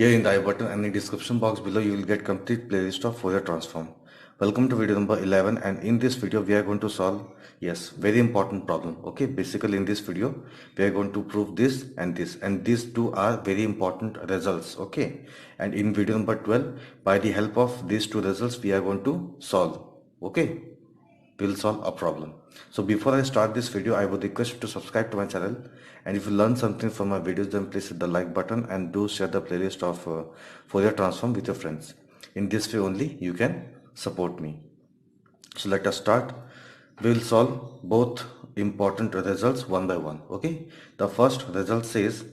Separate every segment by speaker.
Speaker 1: Here in the I button and in the description box below you will get complete playlist of Fourier transform. Welcome to video number 11, and in this video we are going to solve very important problem. Okay, basically in this video we are going to prove this, and these two are very important results. Okay, and in video number 12 by the help of these two results we are going to solve. Okay, we'll solve a problem. So before I start this video, I would request you to subscribe to my channel, and if you learn something from my videos, then please hit the like button and do share the playlist of Fourier transform with your friends. In this way only you can support me. So let us start. We will solve both important results one by one. Okay, the first result says,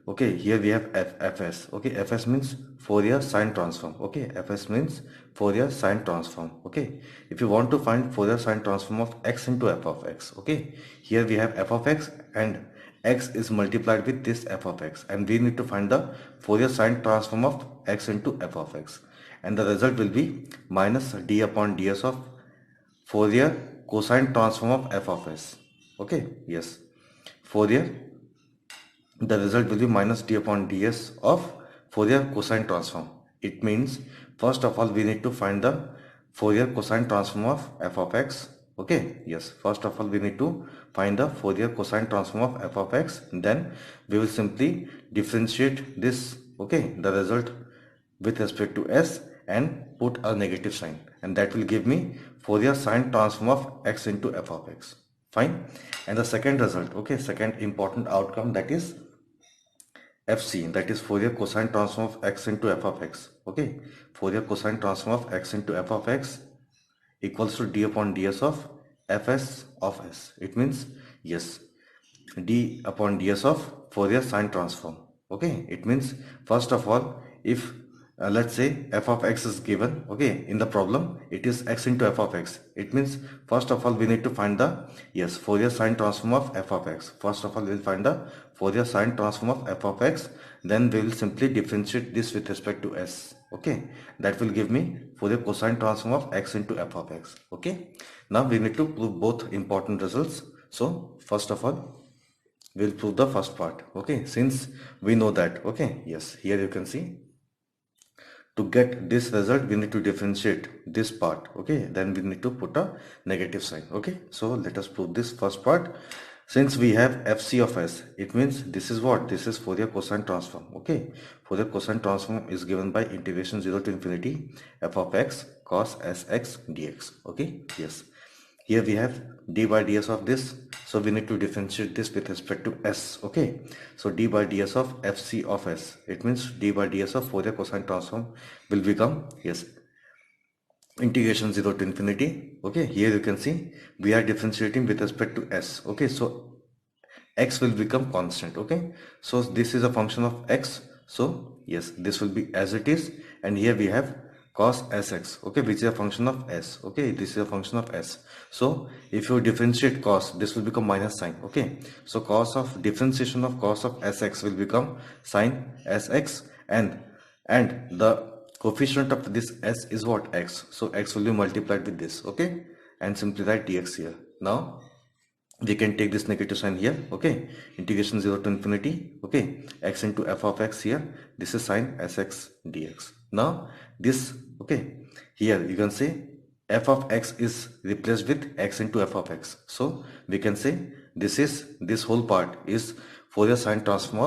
Speaker 1: okay, here we have fs. Okay, fs means Fourier sine transform. Okay, fs means Fourier sine transform. Okay, if you want to find Fourier sine transform of x into f of x, okay, here we have f of x and x is multiplied with this f of x, and we need to find the Fourier sine transform of x into f of x, and the result will be minus d upon ds of Fourier cosine transform of f of s. Okay, yes, Fourier, the result will be minus d upon ds of Fourier cosine transform. It means first of all we need to find the Fourier cosine transform of f of x. Okay, yes, first of all we need to find the Fourier cosine transform of f of x, then we will simply differentiate this, okay, the result with respect to s, and put a negative sign, and that will give me Fourier sine transform of x into f of x. Fine. And the second result, okay, second important outcome, that is FC, that is Fourier cosine transform of x into f of x. Okay, Fourier cosine transform of x into f of x equals to d upon ds of fs of s. It means, yes, d upon ds of Fourier sine transform. Okay, it means first of all, if let's say f of x is given, okay, in the problem it is x into f of x. It means first of all we need to find the, yes, Fourier sine transform of f of x. First of all we will find the Fourier sine transform of f of x, then we will simply differentiate this with respect to s. Okay, that will give me Fourier cosine transform of x into f of x. Okay, now we need to prove both important results. So first of all we'll prove the first part. Okay, since we know that, okay, yes, here you can see, to get this result we need to differentiate this part. Okay, then we need to put a negative sign. Okay, so let us prove this first part. Since we have fc of s, it means this is what, this is Fourier cosine transform. Okay, Fourier cosine transform is given by integration 0 to infinity f of x cos sx dx. Okay, yes, here we have d by ds of this, so we need to differentiate this with respect to s. Okay, so d by ds of fc of s, it means d by ds of Fourier cosine transform will become, yes, integration 0 to infinity. Okay, here you can see we are differentiating with respect to s. Okay, so x will become constant. Okay, so this is a function of x, so yes, this will be as it is, and here we have cos sx, okay, which is a function of s. Okay, this is a function of s, so if you differentiate cos, this will become minus sign. Okay, so cos of differentiation of cos of sx will become sine sx, and the coefficient of this s is what, x, so x will be multiplied with this. Okay, and simply write dx here. Now we can take this negative sign here. Okay, integration 0 to infinity, okay, x into f of x, here this is sine sx dx. Now this, okay, here you can say f of x is replaced with x into f of x, so we can say this whole part is Fourier sine transform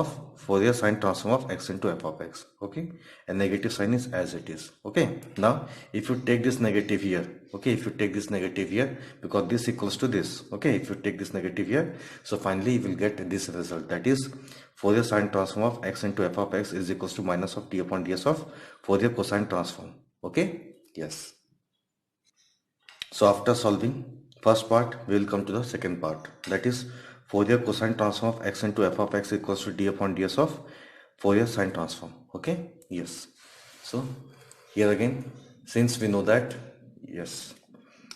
Speaker 1: of x into f of x. Okay, and negative sign is as it is. Okay, now if you take this negative here, okay, if you take this negative here, because this equals to this, okay, if you take this negative here, so finally you will get this result, that is Fourier sine transform of x into f of x is equals to minus of d upon ds of Fourier cosine transform. Okay, yes. So after solving first part, we will come to the second part, that is Fourier cosine transform of x into f of x equals to d upon ds of Fourier sine transform. Okay, yes. So here again, since we know that, yes,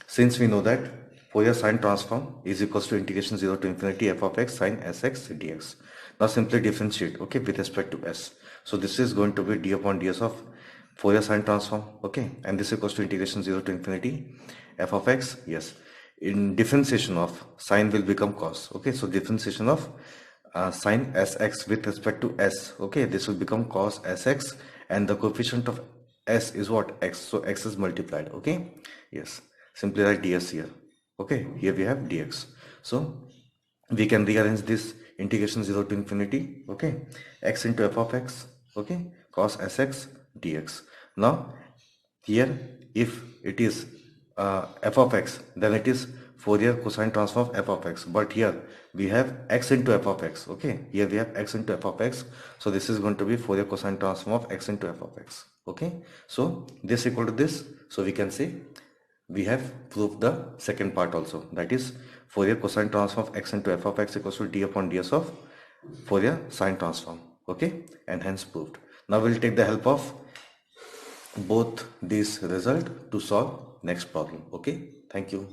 Speaker 1: since we know that Fourier sine transform is equals to integration 0 to infinity f of x sine sx dx. Now simply differentiate, okay, with respect to s. So this is going to be d upon ds of Fourier sine transform. Okay, and this is equals to integration 0 to infinity f of x, yes, in differentiation of sine will become cos. Okay, so differentiation of sine sx with respect to s, okay, this will become cos sx, and the coefficient of s is what? X. So x is multiplied. Okay, yes, simply write ds here. Okay, here we have dx. So we can rearrange this integration 0 to infinity. Okay, x into f of x. Okay, cos sx dx. Now here if it is f of x, then it is Fourier cosine transform of f of x, but here we have x into f of x. Okay, here we have x into f of x, so this is going to be Fourier cosine transform of x into f of x. Okay, so this equal to this, so we can say we have proved the second part also, that is Fourier cosine transform of x into f of x equals to d upon ds of Fourier sine transform. Okay, and hence proved. Now we'll take the help of both these result to solve next problem. Okay, thank you.